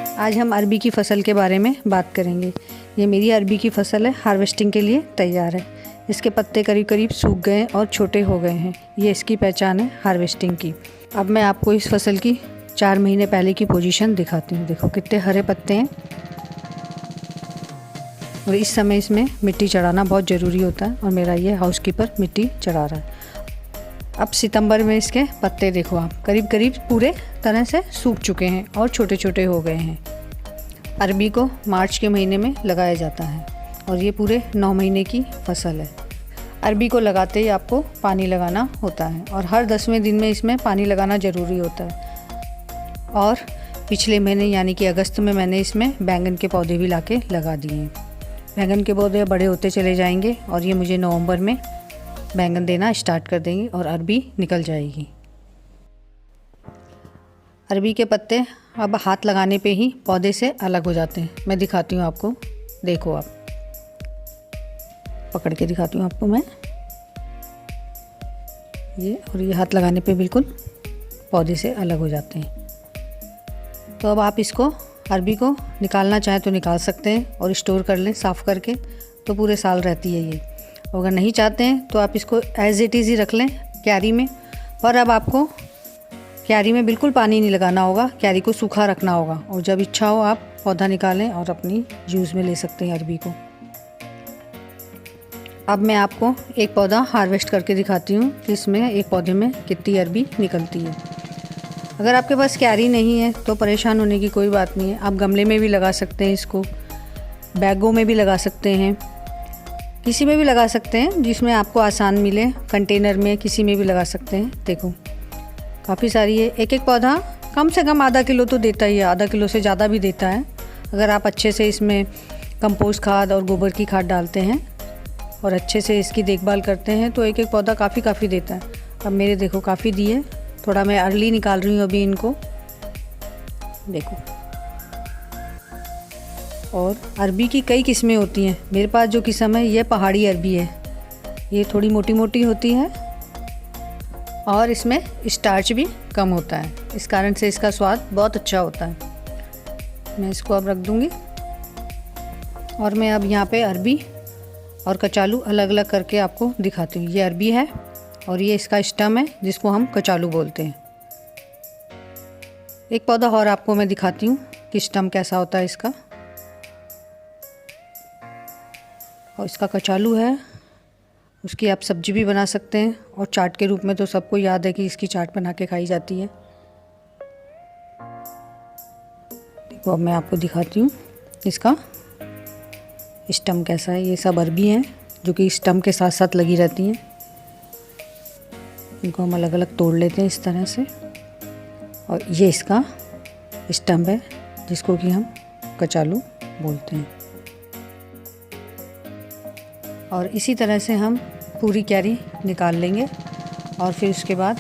आज हम अरबी की फ़सल के बारे में बात करेंगे। ये मेरी अरबी की फ़सल है, हार्वेस्टिंग के लिए तैयार है। इसके पत्ते करीब करीब सूख गए और छोटे हो गए हैं। ये इसकी पहचान है हार्वेस्टिंग की। अब मैं आपको इस फसल की 4 महीने पहले की पोजीशन दिखाती हूँ। देखो कितने हरे पत्ते हैं और इस समय इसमें मिट्टी चढ़ाना बहुत ज़रूरी होता है और मेरा ये हाउसकीपर मिट्टी चढ़ा रहा है। अब सितंबर में इसके पत्ते देखो आप करीब करीब पूरे तरह से सूख चुके हैं और छोटे छोटे हो गए हैं। अरबी को मार्च के महीने में लगाया जाता है और ये पूरे 9 महीने की फसल है। अरबी को लगाते ही आपको पानी लगाना होता है और हर 10वें दिन में इसमें पानी लगाना ज़रूरी होता है। और पिछले महीने यानी कि अगस्त में मैंने इसमें बैंगन के पौधे भी लाके लगा दिए हैं। बैंगन के पौधे बड़े होते चले जाएंगे और ये मुझे नवंबर में बैंगन देना स्टार्ट कर देंगे और अरबी निकल जाएगी। अरबी के पत्ते अब हाथ लगाने पे ही पौधे से अलग हो जाते हैं। मैं दिखाती हूँ आपको, देखो आप, पकड़ के दिखाती हूँ आपको मैं ये, और ये हाथ लगाने पे बिल्कुल पौधे से अलग हो जाते हैं। तो अब आप इसको अरबी को निकालना चाहें तो निकाल सकते हैं और स्टोर कर लें साफ़ करके, तो पूरे साल रहती है ये। अगर नहीं चाहते हैं तो आप इसको एज इट इज़ ही रख लें क्यारी में। पर अब आपको क्यारी में बिल्कुल पानी नहीं लगाना होगा, क्यारी को सूखा रखना होगा और जब इच्छा हो आप पौधा निकालें और अपनी यूज़ में ले सकते हैं अरबी को। अब मैं आपको एक पौधा हार्वेस्ट करके दिखाती हूँ कि इसमें एक पौधे में कितनी अरबी निकलती है। अगर आपके पास क्यारी नहीं है तो परेशान होने की कोई बात नहीं है। आप गमले में भी लगा सकते हैं, इसको बैगों में भी लगा सकते हैं, किसी में भी लगा सकते हैं जिसमें आपको आसान मिले। कंटेनर में किसी में भी लगा सकते हैं। देखो काफ़ी सारी है। एक एक पौधा कम से कम आधा किलो तो देता ही है, आधा किलो से ज़्यादा भी देता है। अगर आप अच्छे से इसमें कंपोस्ट खाद और गोबर की खाद डालते हैं और अच्छे से इसकी देखभाल करते हैं तो एक एक पौधा काफ़ी देता है। अब मेरे देखो काफ़ी दिए, थोड़ा मैं अर्ली निकाल रही हूँ अभी इनको, देखो। और अरबी की कई किस्में होती हैं। मेरे पास जो किस्म है ये पहाड़ी अरबी है। ये थोड़ी मोटी मोटी होती है और इसमें स्टार्च भी कम होता है, इस कारण से इसका स्वाद बहुत अच्छा होता है। मैं इसको अब रख दूँगी और मैं अब यहाँ पे अरबी और कचालू अलग अलग करके आपको दिखाती हूँ। ये अरबी है और ये इसका स्टम है जिसको हम कचालू बोलते हैं। एक पौधा और आपको मैं दिखाती हूँ कि स्टम कैसा होता है इसका। और इसका कचालू है, उसकी आप सब्जी भी बना सकते हैं और चाट के रूप में तो सबको याद है कि इसकी चाट बना के खाई जाती है। देखो अब मैं आपको दिखाती हूँ इसका स्टम कैसा है। ये सब अरबी हैं जो कि स्टम के साथ साथ लगी रहती हैं। इनको हम अलग अलग तोड़ लेते हैं इस तरह से और ये इसका स्टम है जिसको कि हम कचालू बोलते हैं। और इसी तरह से हम पूरी क्यारी निकाल लेंगे और फिर उसके बाद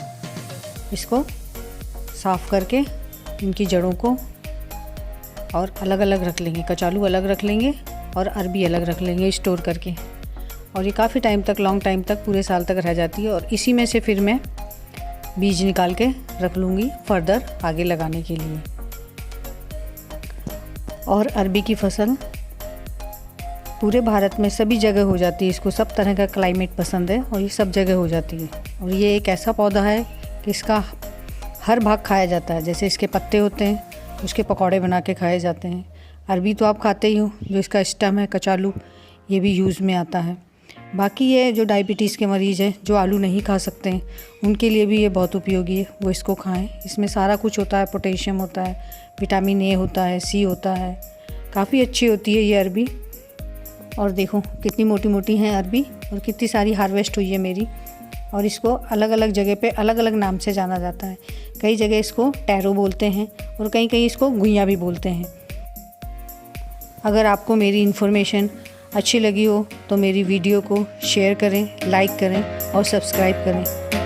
इसको साफ़ करके इनकी जड़ों को और अलग अलग रख लेंगे। कचालू अलग रख लेंगे और अरबी अलग रख लेंगे स्टोर करके। और ये काफ़ी टाइम तक, लॉन्ग टाइम तक, पूरे साल तक रह जाती है। और इसी में से फिर मैं बीज निकाल के रख लूँगी फर्दर आगे लगाने के लिए। और अरबी की फसल पूरे भारत में सभी जगह हो जाती है। इसको सब तरह का क्लाइमेट पसंद है और ये सब जगह हो जाती है। और ये एक ऐसा पौधा है कि इसका हर भाग खाया जाता है। जैसे इसके पत्ते होते हैं उसके पकौड़े बना के खाए जाते हैं। अरबी तो आप खाते ही हो, जो इसका स्टम है कचालू, ये भी यूज़ में आता है। बाकी ये जो डायबिटीज़ के मरीज़ हैं जो आलू नहीं खा सकते हैं उनके लिए भी ये बहुत उपयोगी है, वो इसको खाएं। इसमें सारा कुछ होता है, पोटेशियम होता है, विटामिन ए होता है, सी होता है। काफ़ी अच्छी होती है ये अरबी। और देखो कितनी मोटी मोटी हैं अरबी और कितनी सारी हार्वेस्ट हुई है मेरी। और इसको अलग अलग जगह पे अलग अलग नाम से जाना जाता है। कई जगह इसको टैरो बोलते हैं और कहीं कहीं इसको गुइया भी बोलते हैं। अगर आपको मेरी इन्फॉर्मेशन अच्छी लगी हो तो मेरी वीडियो को शेयर करें, लाइक करें और सब्सक्राइब करें।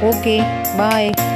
Okay, bye.